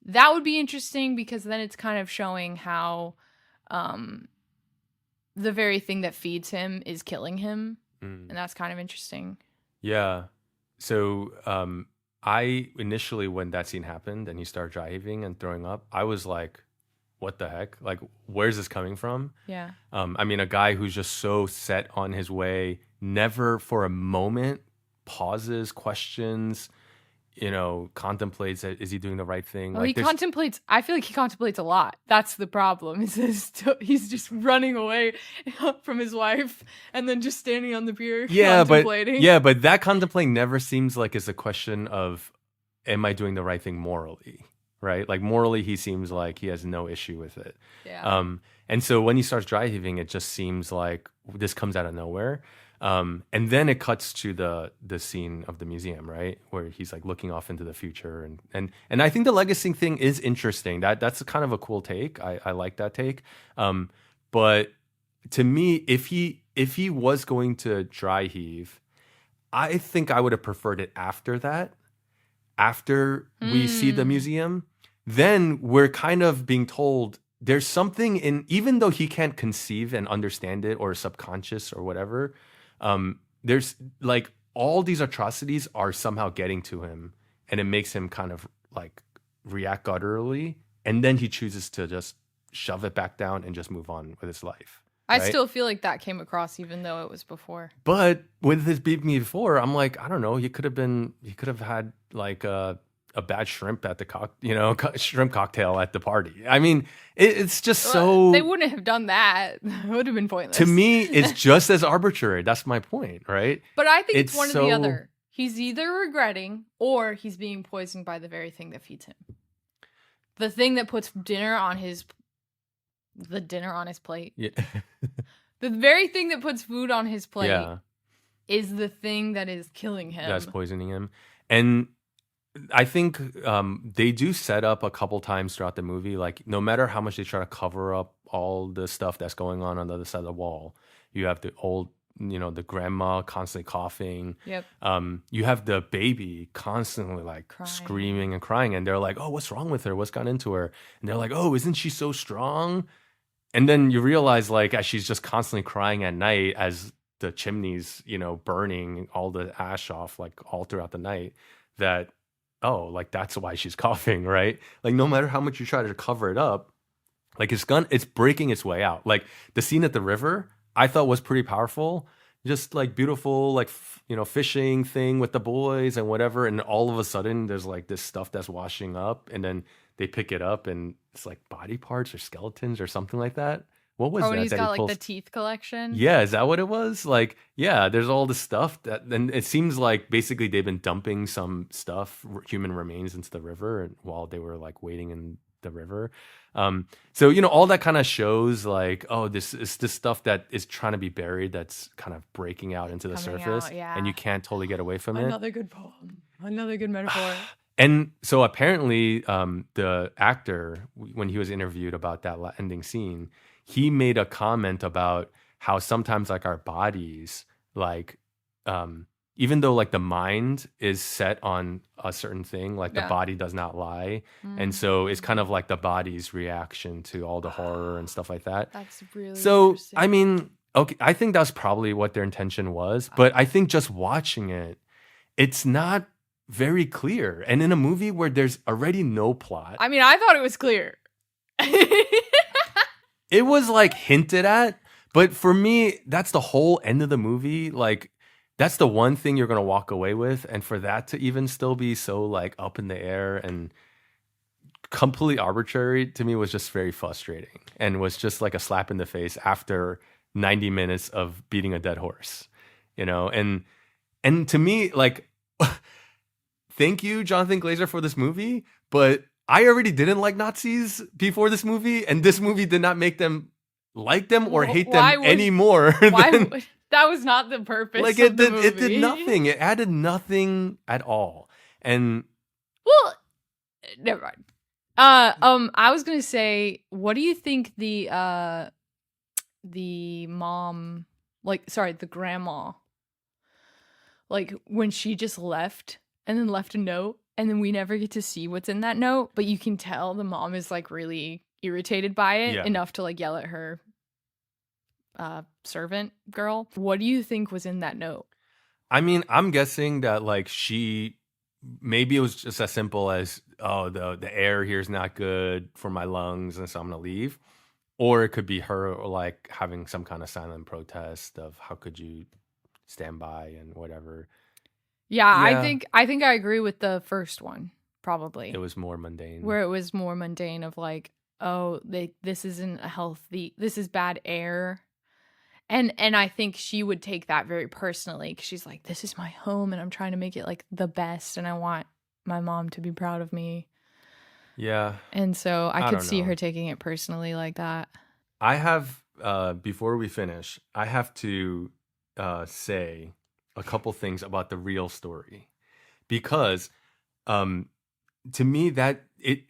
that would be interesting, because then it's kind of showing how the very thing that feeds him is killing him. And that's kind of interesting. Yeah. So I initially, when that scene happened and he started dry heaving and throwing up, I was like, what the heck? Like, where's this coming from? Yeah. I mean, a guy who's just so set on his way, never for a moment pauses, questions, contemplates, is he doing the right thing? Well, like, he contemplates. I feel like he contemplates a lot. That's the problem. He's just running away from his wife and then just standing on the pier contemplating. But that contemplating never seems like it's a question of, am I doing the right thing morally? Right? Like, morally, he seems like he has no issue with it. Yeah. And so when he starts dry heaving, it just seems like this comes out of nowhere. And then it cuts to the scene of the museum, right, where he's like looking off into the future, and I think the legacy thing is interesting. That's kind of a cool take. I like that take. But to me, if he was going to dry heave, I think I would have preferred it after that. After we see the museum, then we're kind of being told there's something in, even though he can't conceive and understand it, or subconscious or whatever. There's like, all these atrocities are somehow getting to him, and it makes him kind of like react gutturally, and then he chooses to just shove it back down and just move on with his life. I still feel like that came across, even though it was before. But with his beat me before, I'm like, I don't know, he could have had like a bad shrimp at the shrimp cocktail at the party. I mean, it's just so... They wouldn't have done that. It would have been pointless. To me, it's just as arbitrary. That's my point, right? But I think it's one or the other. He's either regretting, or he's being poisoned by the very thing that feeds him. The thing that puts dinner on his plate. Yeah. The very thing that puts food on his plate Yeah. is the thing that is killing him. That's poisoning him. And I think they do set up a couple times throughout the movie, like no matter how much they try to cover up all the stuff that's going on the other side of the wall, you have the old, the grandma constantly coughing. Yep. You have the baby constantly like Crying. screaming and crying, and they're like, "Oh, what's wrong with her? What's gone into her?" And they're like, "Oh, isn't she so strong?" And then you realize, like, as she's just constantly crying at night, as the chimneys, burning all the ash off, like all throughout the night, that, oh, like that's why she's coughing, right? Like, no matter how much you try to cover it up, like it's breaking its way out. Like the scene at the river, I thought was pretty powerful. Just like beautiful, like, fishing thing with the boys and whatever. And all of a sudden, there's like this stuff that's washing up, and then they pick it up, and it's like body parts or skeletons or something like that. What was Oh, that? and he's that got like pulls- the teeth collection. Yeah, is that what it was? Like, yeah, there's all this stuff and it seems like basically they've been dumping some stuff, human remains, into the river while they were like waiting in the river. So all that kind of shows like, oh, this is this stuff that is trying to be buried, that's kind of breaking out into the Coming surface, out, yeah. and you can't totally get away from it. Another good poem. Another good metaphor. And so apparently, the actor, when he was interviewed about that ending scene, he made a comment about how sometimes like our bodies, like, even though like the mind is set on a certain thing, like the Yeah. body does not lie. And so it's kind of like the body's reaction to all the horror and stuff like that. That's really So, interesting. I mean, okay, I think that's probably what their intention was. But I think just watching it, it's not very clear. And in a movie where there's already no plot, I mean, I thought it was clear. it was like hinted at. But for me, that's the whole end of the movie. Like, that's the one thing you're going to walk away with. And for that to even still be so like up in the air and completely arbitrary, to me was just very frustrating, and was just like a slap in the face after 90 minutes of beating a dead horse, and to me, like, thank you, Jonathan Glazer, for this movie, but I already didn't like Nazis before this movie, and this movie did not make them like them or hate them anymore. That was not the purpose. Like, of the movie. it did nothing. It added nothing at all. And well, never mind. I was gonna say, what do you think the mom, the grandma, like when she just left and then left a note, and then we never get to see what's in that note, but you can tell the mom is like really irritated by it, enough to like yell at her servant girl. What do you think was in that note? I mean, I'm guessing that like maybe it was just as simple as, oh, the air here is not good for my lungs, and so I'm gonna leave. Or it could be her like having some kind of silent protest of how could you stand by and whatever. Yeah. I think I agree with the first one, probably. It was more mundane. Where it was more mundane of like, oh, this isn't this is bad air. And I think she would take that very personally, because she's like, this is my home and I'm trying to make it like the best, and I want my mom to be proud of me. Yeah. And so I could see her taking it personally like that. I have, before we finish, I have to say a couple things about the real story, because to me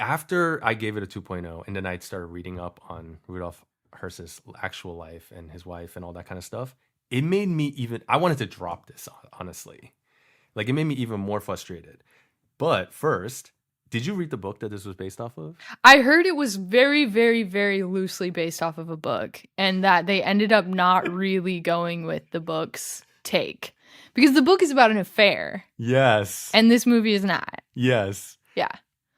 after I gave it a 2.0 and then I started reading up on Rudolf Hirsch's actual life and his wife and all that kind of stuff, it made me I wanted to drop this, honestly. Like, it made me even more frustrated. But first, did you read the book that this was based off of? I heard it was very, very, very loosely based off of a book, and that they ended up not really going with the book's take, because the book is about an affair. Yes. And this movie is not. Yes. Yeah.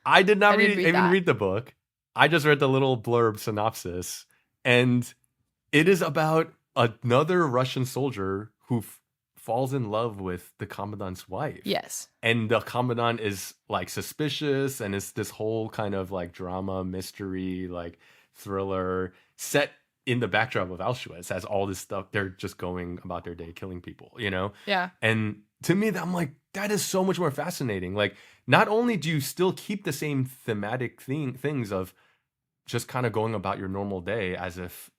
I did not read the book. I just read the little blurb synopsis. And it is about another Russian soldier who falls in love with the commandant's wife. Yes. And the commandant is like suspicious, and it's this whole kind of like drama, mystery, like thriller set in the backdrop of Auschwitz, as all this stuff, they're just going about their day killing people, Yeah. And to me, I'm like, that is so much more fascinating. Like, not only do you still keep the same thematic things of just kind of going about your normal day as if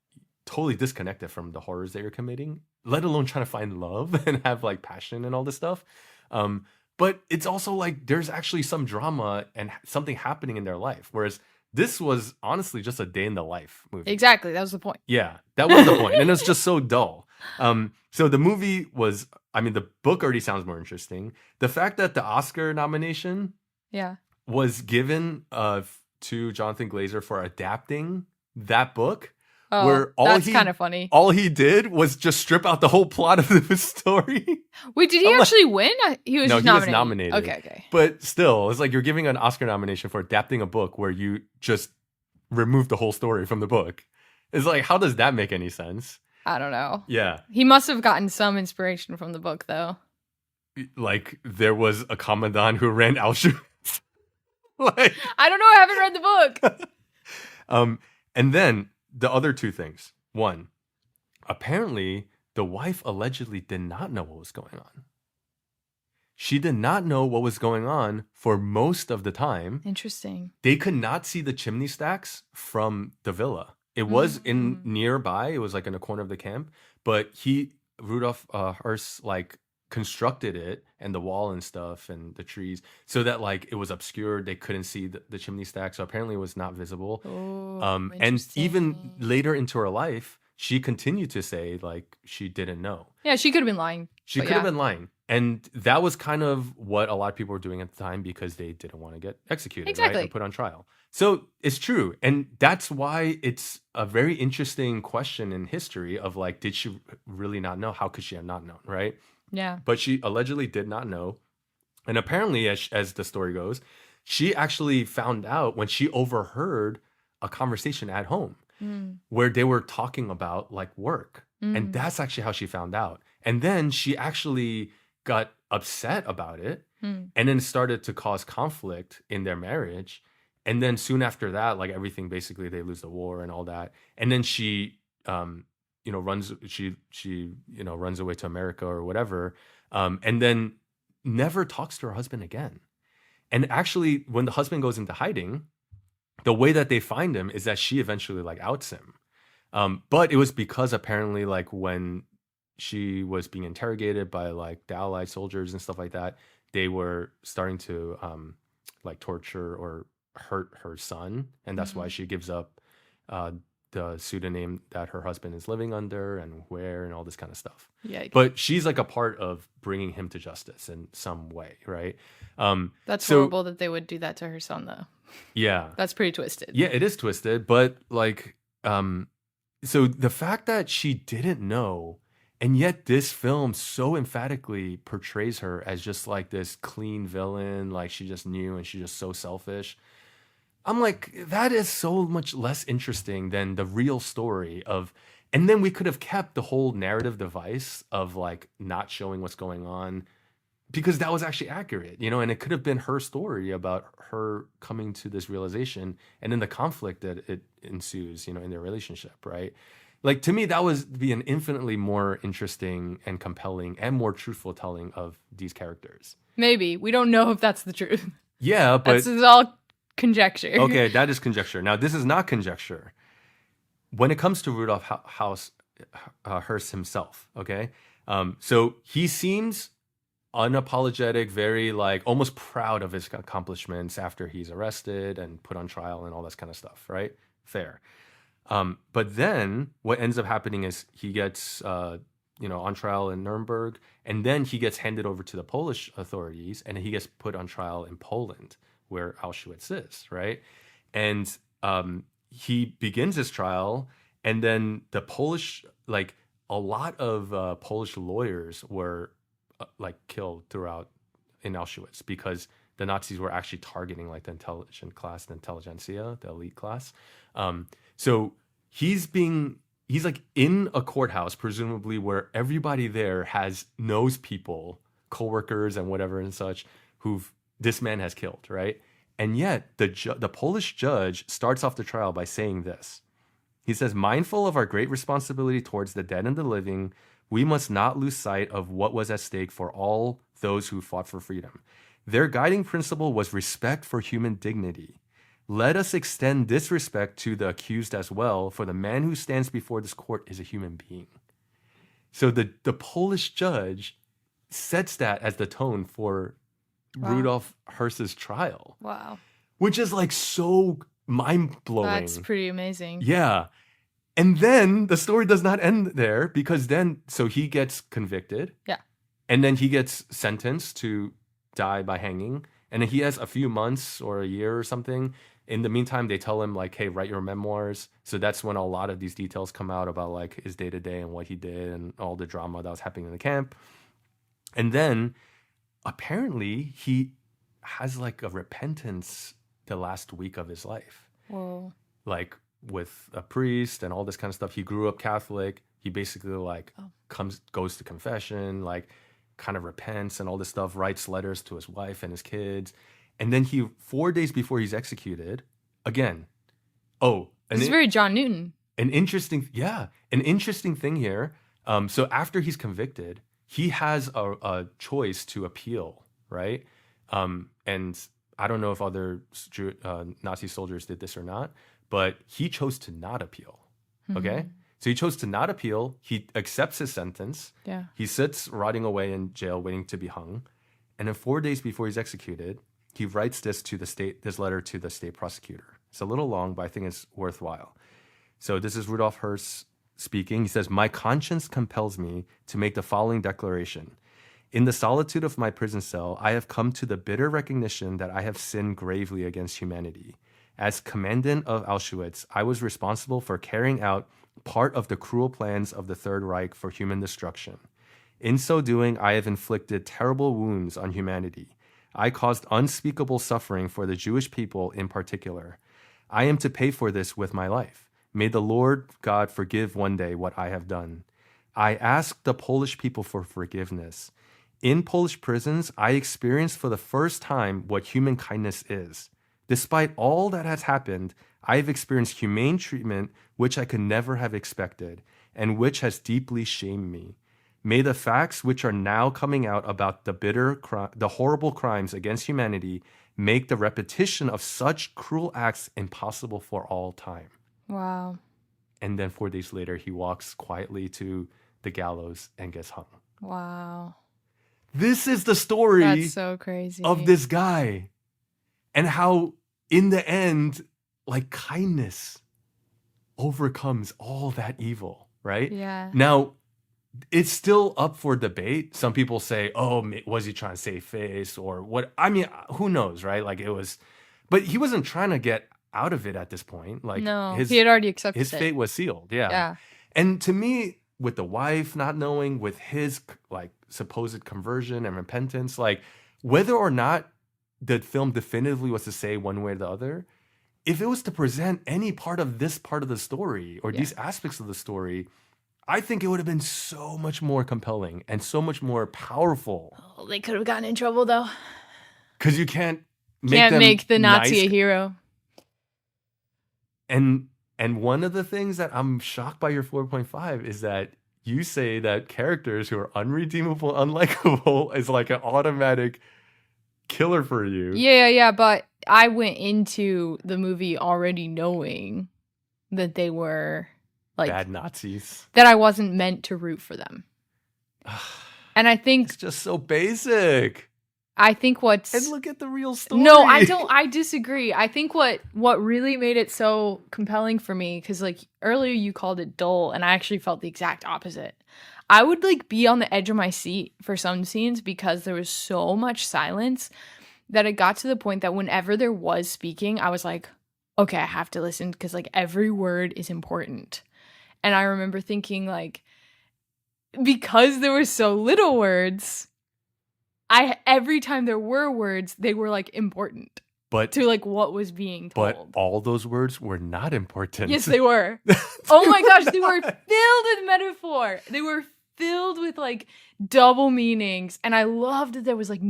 totally disconnected from the horrors that you're committing, let alone trying to find love and have like passion and all this stuff. But but it's also like there's actually some drama and something happening in their life. Whereas this was honestly just a day in the life movie. Exactly. That was the point. Yeah, that was the point. And it was just so dull. So the movie was, I mean, the book already sounds more interesting. The fact that the Oscar nomination Yeah. was given to Jonathan Glazer for adapting that book, Oh, where that's kind of funny. all he did was just strip out the whole plot of the story. Wait, did he actually win? He was No, just he was nominated. nominated. Okay. But still, it's like you're giving an Oscar nomination for adapting a book where you just remove the whole story from the book. It's like, how does that make any sense? I don't know. Yeah. He must have gotten some inspiration from the book, though. Like, there was a commandant who ran Auschwitz. Like, I don't know. I haven't read the book. And then the other two things. One, apparently the wife allegedly did not know what was going on. She did not know what was going on for most of the time. Interesting. They could not see the chimney stacks from the villa. It was in nearby. It was like in a corner of the camp. But Rudolf Hirsch, like constructed it and the wall and stuff and the trees so that like it was obscured. They couldn't see the chimney stack. So apparently it was not visible. Oh, and even later into her life, she continued to say like she didn't know. Yeah, she could have been lying. She could have been lying. And that was kind of what a lot of people were doing at the time because they didn't want to get executed, right? And put on trial. So it's true. And that's why it's a very interesting question in history of like, did she really not know? How could she have not known, right? Yeah. But she allegedly did not know. And apparently, as the story goes, she actually found out when she overheard a conversation at home where they were talking about like work. And that's actually how she found out. And then she actually got upset about it. And then it started to cause conflict in their marriage. And then soon after that, like everything, basically they lose the war and all that. And then she, runs away to America or whatever. And then never talks to her husband again. And actually, when the husband goes into hiding, the way that they find him is that she eventually like outs him. But it was because apparently like when she was being interrogated by like the Allied soldiers and stuff like that, they were starting to like torture or hurt her son. And that's why she gives up the pseudonym that her husband is living under and where and all this kind of stuff. Yeah. But she's like a part of bringing him to justice in some way, right? That's horrible that they would do that to her son, though. Yeah. That's pretty twisted. Yeah, it is twisted. But like, so the fact that she didn't know, and yet this film so emphatically portrays her as just like this clean villain, like she just knew and she's just so selfish. I'm like, that is so much less interesting than the real story of, and then we could have kept the whole narrative device of like not showing what's going on because that was actually accurate, and it could have been her story about her coming to this realization and then the conflict that it ensues, in their relationship, right? Like to me, that would be an infinitely more interesting and compelling and more truthful telling of these characters. Maybe. We don't know if that's the truth. Yeah, but this is all conjecture. Okay, that is conjecture. Now, this is not conjecture. When it comes to Rudolf Hirsch himself, okay? So he seems unapologetic, very like almost proud of his accomplishments after he's arrested and put on trial and all this kind of stuff, right? Fair. But then what ends up happening is he gets, on trial in Nuremberg, and then he gets handed over to the Polish authorities, and he gets put on trial in Poland, where Auschwitz is, right? And he begins his trial, and then the Polish, like a lot of Polish lawyers were killed throughout in Auschwitz because the Nazis were actually targeting like the intelligent class, the intelligentsia, the elite class. So he's like in a courthouse, presumably where everybody there knows people, coworkers and whatever and such, this man has killed, right? And yet the Polish judge starts off the trial by saying this. He says, mindful of our great responsibility towards the dead and the living, we must not lose sight of what was at stake for all those who fought for freedom. Their guiding principle was respect for human dignity. Let us extend this respect to the accused as well, for the man who stands before this court is a human being. So the Polish judge sets that as the tone for Wow. Rudolf Hirsch's trial, Wow. which is like so mind-blowing. That's pretty amazing. Yeah. And then the story does not end there, because then, so he gets convicted. Yeah. And then he gets sentenced to die by hanging. And then he has a few months or a year or something. In the meantime, they tell him like, hey, write your memoirs. So that's when a lot of these details come out about like his day-to-day and what he did and all the drama that was happening in the camp. And then apparently he has like a repentance the last week of his life. Whoa. Like with a priest and all this kind of stuff. He grew up Catholic. He basically like goes to confession, like kind of repents and all this stuff, writes letters to his wife and his kids. And then 4 days before he's executed, again, It's very John Newton. an interesting thing here. So after he's convicted, he has a choice to appeal, right? And I don't know if other Nazi soldiers did this or not, but he chose to not appeal. Okay? So he chose to not appeal. He accepts his sentence. Yeah. He sits rotting away in jail waiting to be hung. And then 4 days before he's executed, he writes this letter to the state prosecutor. It's a little long, but I think it's worthwhile. So this is Rudolf Hirsch speaking. He says, "My conscience compels me to make the following declaration. In the solitude of my prison cell, I have come to the bitter recognition that I have sinned gravely against humanity. As commandant of Auschwitz, I was responsible for carrying out part of the cruel plans of the Third Reich for human destruction. In so doing, I have inflicted terrible wounds on humanity. I caused unspeakable suffering for the Jewish people in particular. I am to pay for this with my life. May the Lord God forgive one day what I have done. I ask the Polish people for forgiveness. In Polish prisons, I experienced for the first time what human kindness is. Despite all that has happened, I have experienced humane treatment which I could never have expected, and which has deeply shamed me. May the facts which are now coming out about the horrible crimes against humanity make the repetition of such cruel acts impossible for all time." Wow. And then 4 days later, he walks quietly to the gallows and gets hung. Wow. This is the story That's so crazy. of this guy, and how in the end, like, kindness overcomes all that evil, right? Yeah. Now, it's still up for debate. Some people say, was he trying to save face or what? I mean, who knows, right? Like, but he wasn't trying to get out of it at this point. Like, No, he had already accepted his fate was sealed. Yeah. Yeah. And to me, with the wife not knowing, with his like supposed conversion and repentance, like whether or not the film definitively was to say one way or the other, if it was to present any part of this part of the story or these aspects of the story, I think it would have been so much more compelling and so much more powerful. Oh, they could have gotten in trouble though. Because you can't make the Nazi nice. a hero. And one of the things that I'm shocked by your 4.5 is that you say that characters who are unredeemable, unlikable is like an automatic killer for you. Yeah, but I went into the movie already knowing that they were like bad Nazis. That I wasn't meant to root for them. And I think it's just so basic. I think and look at the real story. No, I disagree. I think what really made it so compelling for me, because like earlier you called it dull, and I actually felt the exact opposite. I would like be on the edge of my seat for some scenes because there was so much silence that it got to the point that whenever there was speaking, I was like, okay, I have to listen because like every word is important. And I remember thinking like, because there were so little words, every time there were words, they were like important to like what was being told. But all those words were not important. Yes, they were. Oh my gosh, they were filled with metaphor. They were filled with like double meanings. And I loved that there was like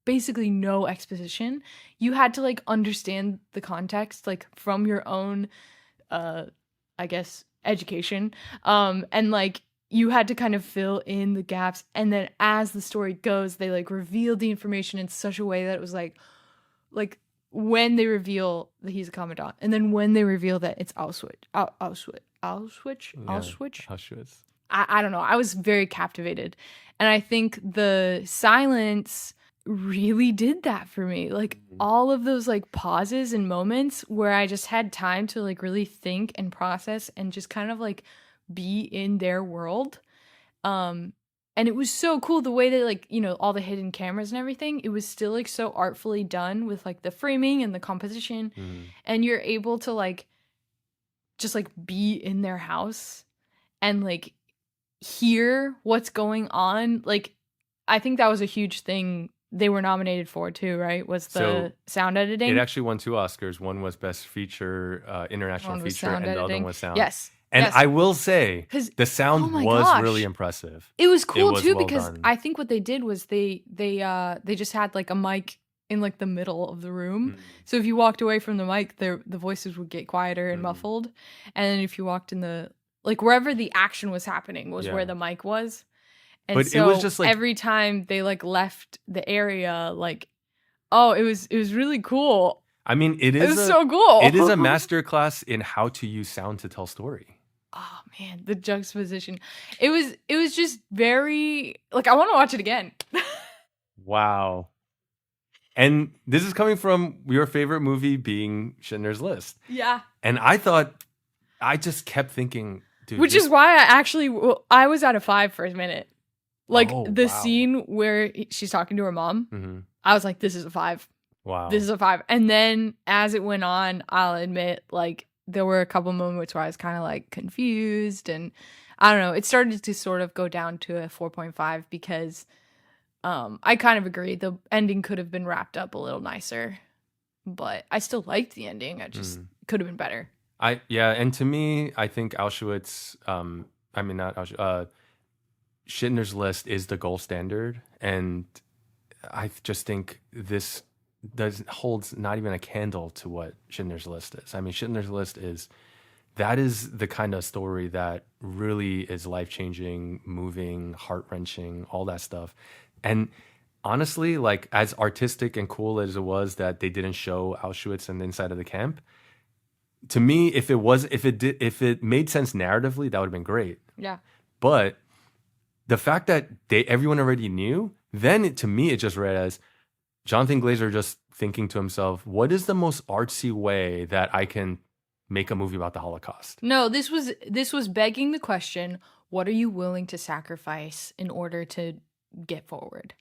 basically no exposition. You had to like understand the context like from your own, I guess, education. And like, you had to kind of fill in the gaps. And then as the story goes, they like revealed the information in such a way that it was like when they reveal that he's a commandant, and then when they reveal that it's Auschwitz. I don't know. I was very captivated. And I think the silence really did that for me. Like all of those like pauses and moments where I just had time to like really think and process and just kind of like be in their world. And it was so cool the way that like, you know, all the hidden cameras and everything, it was still like so artfully done with like the framing and the composition. And you're able to like just like be in their house and like hear what's going on. Like I think that was a huge thing they were nominated for too, right? Was the So, sound editing. It actually won 2 Oscars. One was Best Feature, International One was Feature, sound and the other editing. one was Sound. Yes. And yes. I will say, 'Cause- the sound oh my was gosh. really impressive. It was cool was too well because done. I think what they did was they just had like a mic in like the middle of the room. So if you walked away from the mic, the voices would get quieter and muffled. And then if you walked in the like wherever the action was happening was where the mic was. And But so it was just like every time they like left the area, like it was really cool. I mean, it It is was so cool. It is a masterclass in how to use sound to tell story. Oh man, the juxtaposition. It was just very like I want to watch it again. Wow. And this is coming from your favorite movie being Schindler's List. Yeah. And I just kept thinking, dude. Which is why I was at a 5 for a minute. Like the wow. scene where she's talking to her mom, I was like, this is a 5. Wow. This is a 5. And then as it went on, I'll admit, like, there were a couple moments where I was kind of like confused. And I don't know, it started to sort of go down to a 4.5 because I kind of agree. The ending could have been wrapped up a little nicer. But I still liked the ending. I just could have been better. And to me, I think Auschwitz, Schindler's List is the gold standard, and I just think this holds not even a candle to what Schindler's List is. I mean, Schindler's List is the kind of story that really is life-changing, moving, heart-wrenching, all that stuff. And honestly, like as artistic and cool as it was that they didn't show Auschwitz and the inside of the camp, to me, if it made sense narratively, that would have been great. Yeah. But the fact that everyone already knew, then to me it just read as Jonathan Glazer just thinking to himself, what is the most artsy way that I can make a movie about the Holocaust? No, this was begging the question, what are you willing to sacrifice in order to get forward?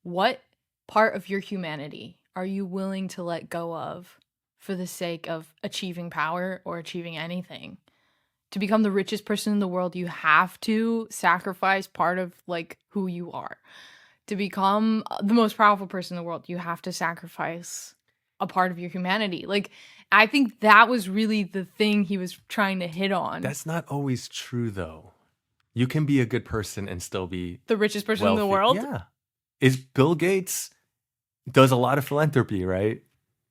What part of your humanity are you willing to let go of for the sake of achieving power or achieving anything? To become the richest person in the world, you have to sacrifice part of like who you are. To become the most powerful person in the world, you have to sacrifice a part of your humanity. Like, I think that was really the thing he was trying to hit on. That's not always true, though. You can be a good person and still be the richest person wealthy. in the world. Yeah. Is Bill Gates does a lot of philanthropy, right?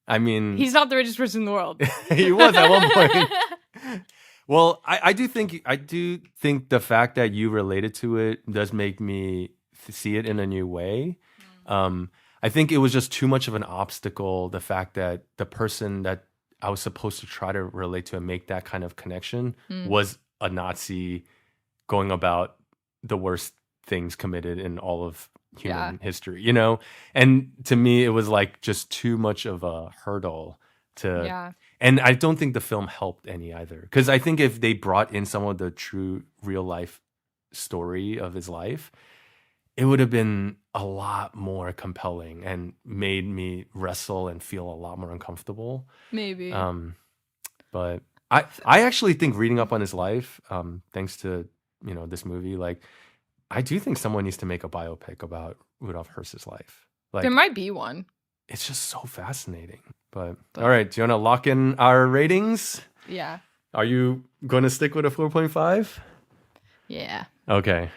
I mean, he's not the richest person in the world. He was at one point. Well, I do think the fact that you related to it does make me see it in a new way. I think it was just too much of an obstacle. The fact that the person that I was supposed to try to relate to and make that kind of connection was a Nazi going about the worst things committed in all of human history, you know? And to me, it was like just too much of a hurdle to... And I don't think the film helped any either. Because I think if they brought in some of the true real life story of his life, it would have been a lot more compelling and made me wrestle and feel a lot more uncomfortable. Maybe. But I actually think reading up on his life, thanks to, this movie, like, I do think someone needs to make a biopic about Rudolf Hirsch's life. Like, there might be one. It's just so fascinating. But all right, do you want to lock in our ratings? Yeah. Are you going to stick with a 4.5? Yeah. Okay.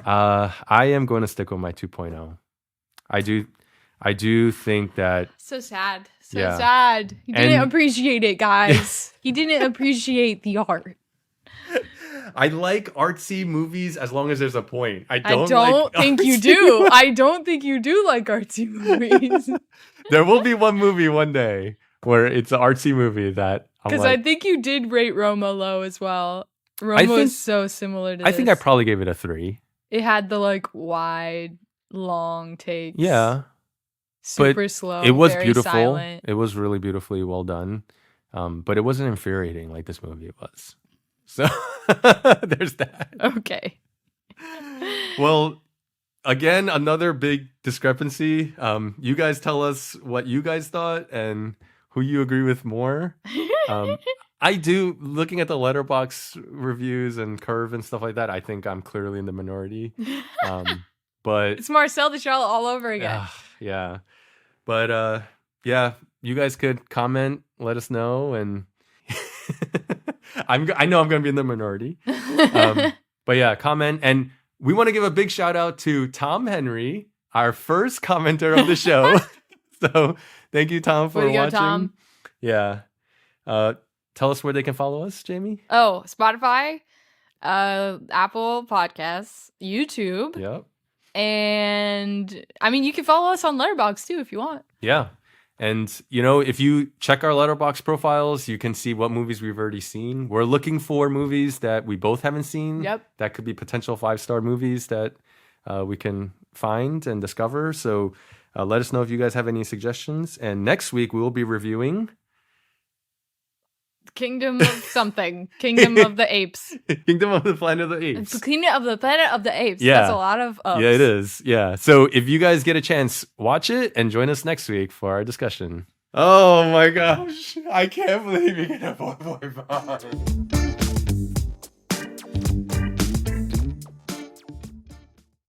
I am going to stick with my 2.0. I do think that... So sad. So sad. He didn't appreciate it, guys. He didn't appreciate the art. I like artsy movies as long as there's a point. I don't think you do. I don't think you do like artsy movies. There will be one movie one day where it's an artsy movie that I'm because like... I think you did rate Roma low as well. Roma is so similar to this. I think I probably gave it a 3. It had the like wide, long takes. Yeah. super slow. It was very beautiful. silent. It was really beautifully well done. But it wasn't infuriating like this movie was. So there's that. Okay. Well, again, another big discrepancy. You guys tell us what you guys thought and who you agree with more. I do, looking at the letterbox reviews and Curve and stuff like that, I think I'm clearly in the minority. But It's Marcel the Shell all over again. yeah. But yeah, you guys could comment, let us know, and I know I'm going to be in the minority. But yeah, comment. And we want to give a big shout out to Tom Henry, our first commenter of the show. So thank you, Tom, for watching. Tom. Yeah. Tell us where they can follow us, Jamie. Oh, Spotify, Apple Podcasts, YouTube. Yep. And I mean, you can follow us on Letterboxd too if you want. Yeah. And, you know, if you check our Letterboxd profiles, you can see what movies we've already seen. We're looking for movies that we both haven't seen. Yep. That could be potential 5-star movies that we can find and discover. So let us know if you guys have any suggestions. And next week, we will be reviewing Kingdom of something. Kingdom of the Apes. Kingdom of the Planet of the Apes. It's the Kingdom of the Planet of the Apes. Yeah. That's a lot of ups. Yeah, it is. Yeah. So if you guys get a chance, watch it and join us next week for our discussion. Oh my gosh. I can't believe you get a 4.5.